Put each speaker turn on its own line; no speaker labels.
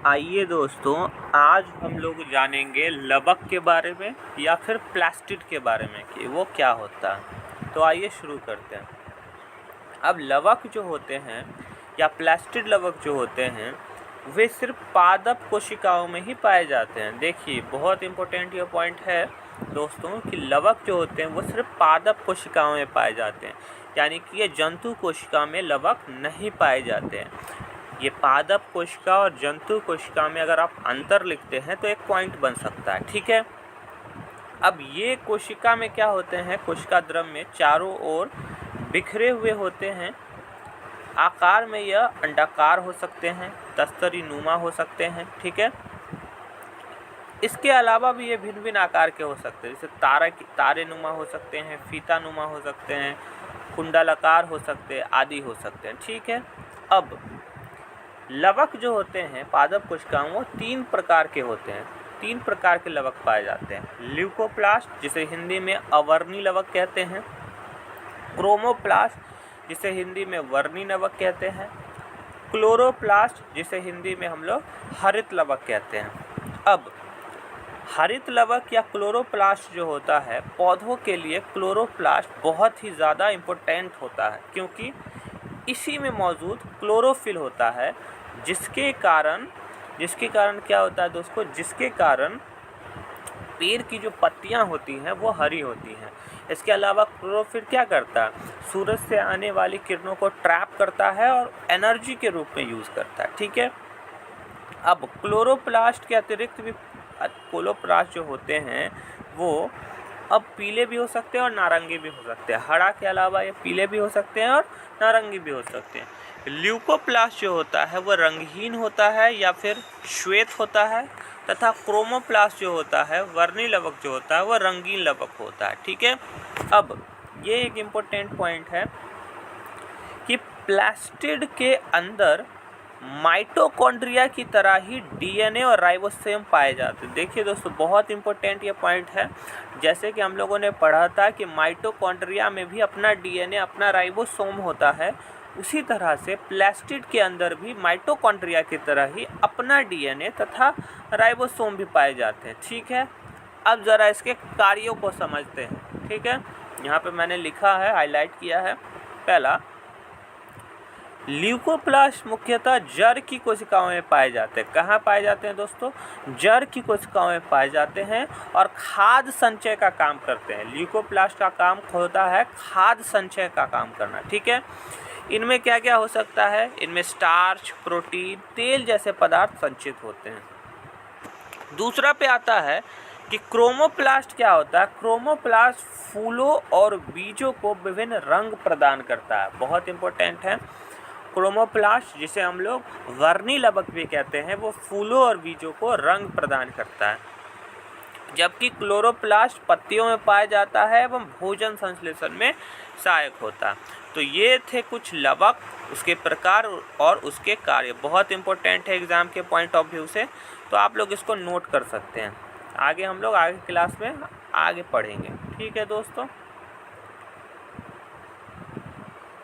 आइए दोस्तों, आज हम लोग जानेंगे लवक के बारे में या फिर प्लास्टिड के बारे में कि वो क्या होता है। तो आइए शुरू करते हैं। अब लवक जो होते हैं या प्लास्टिड लवक जो होते हैं वे सिर्फ पादप कोशिकाओं में ही पाए जाते हैं। देखिए, बहुत इम्पोर्टेंट ये पॉइंट है दोस्तों कि लवक जो होते हैं वो सिर्फ पादप कोशिकाओं में पाए जाते हैं, यानी कि ये जंतु कोशिका में लवक नहीं पाए जाते हैं। ये पादप कोशिका और जंतु कोशिका में अगर आप अंतर लिखते हैं तो एक पॉइंट बन सकता है, ठीक है। अब ये कोशिका में क्या होते हैं, कोशिका द्रव में चारों ओर बिखरे हुए होते हैं। आकार में यह अंडाकार हो सकते हैं, तस्तरी नुमा हो सकते हैं, ठीक है। इसके अलावा भी ये भिन्न भिन्न आकार के हो सकते हैं, जैसे तारे नुमा हो सकते हैं, फीता नुमा हो सकते हैं, कुंडलाकार हो सकते हैं, आदि हो सकते हैं, ठीक है। अब लवक जो होते हैं पादप कोशिकाओं वो 3 प्रकार के होते हैं। 3 प्रकार के लवक पाए जाते हैं। ल्यूकोप्लास्ट, जिसे हिंदी में अवर्णी लवक कहते हैं। क्रोमोप्लास्ट, जिसे हिंदी में वर्णी लवक कहते हैं। क्लोरोप्लास्ट, जिसे हिंदी में हम लोग हरित लवक कहते हैं। अब हरित लवक या क्लोरोप्लास्ट जो होता है, पौधों के लिए क्लोरोप्लास्ट बहुत ही ज़्यादा इम्पोर्टेंट होता है, क्योंकि इसी में मौजूद क्लोरोफिल होता है, जिसके कारण क्या होता है दोस्तों, जिसके कारण पेड़ की जो पत्तियां होती हैं वो हरी होती हैं। इसके अलावा क्लोरोफिल क्या करता है, सूरज से आने वाली किरणों को ट्रैप करता है और एनर्जी के रूप में यूज़ करता है, ठीक है। अब क्लोरोप्लास्ट के अतिरिक्त भी क्लोरोप्लास्ट जो होते हैं वो अब पीले भी हो सकते हैं और नारंगी भी हो सकते हैं। हरा के अलावा ये पीले भी हो सकते हैं और नारंगी भी हो सकते हैं। ल्यूकोप्लास्ट जो होता है वो रंगहीन होता है या फिर श्वेत होता है, तथा क्रोमोप्लास्ट जो होता है वर्णी लवक जो होता है वो रंगीन लवक होता है, ठीक है। अब ये एक इम्पोर्टेंट पॉइंट है कि प्लास्टिड के अंदर माइटोकॉन्ड्रिया की तरह ही डीएनए और राइबोसोम पाए जाते हैं। देखिए दोस्तों, बहुत इंपॉर्टेंट ये पॉइंट है। जैसे कि हम लोगों ने पढ़ा था कि माइटोकॉन्ड्रिया में भी अपना डीएनए, अपना राइबोसोम होता है, उसी तरह से प्लास्टिड के अंदर भी माइटोकॉन्ड्रिया की तरह ही अपना डीएनए तथा राइबोसोम भी पाए जाते हैं, ठीक है। अब ज़रा इसके कार्यों को समझते हैं, ठीक है। यहाँ पे मैंने लिखा है, हाईलाइट किया है। पहला, ल्यूकोप्लास्ट मुख्यतः जड़ की कोशिकाओं में पाए जाते हैं। कहाँ पाए जाते हैं दोस्तों, जड़ की कोशिकाओं में पाए जाते हैं और खाद्य संचय का काम करते हैं। ल्यूकोप्लास्ट का काम होता है खाद्य संचय का काम करना, ठीक है। इनमें क्या क्या हो सकता है, इनमें स्टार्च, प्रोटीन, तेल जैसे पदार्थ संचित होते हैं। दूसरा पे आता है कि क्रोमोप्लास्ट क्या होता है। क्रोमोप्लास्ट फूलों और बीजों को विभिन्न रंग प्रदान करता है, बहुत इंपॉर्टेंट है। क्रोमोप्लास्ट, जिसे हम लोग वर्णी लवक भी कहते हैं, वो फूलों और बीजों को रंग प्रदान करता है, जबकि क्लोरोप्लास्ट पत्तियों में पाया जाता है एवं भोजन संश्लेषण में सहायक होता है। तो ये थे कुछ लवक, उसके प्रकार और उसके कार्य। बहुत इंपॉर्टेंट है एग्जाम के पॉइंट ऑफ व्यू से, तो आप लोग इसको नोट कर सकते हैं। आगे हम लोग आगे क्लास में आगे पढ़ेंगे, ठीक है दोस्तों।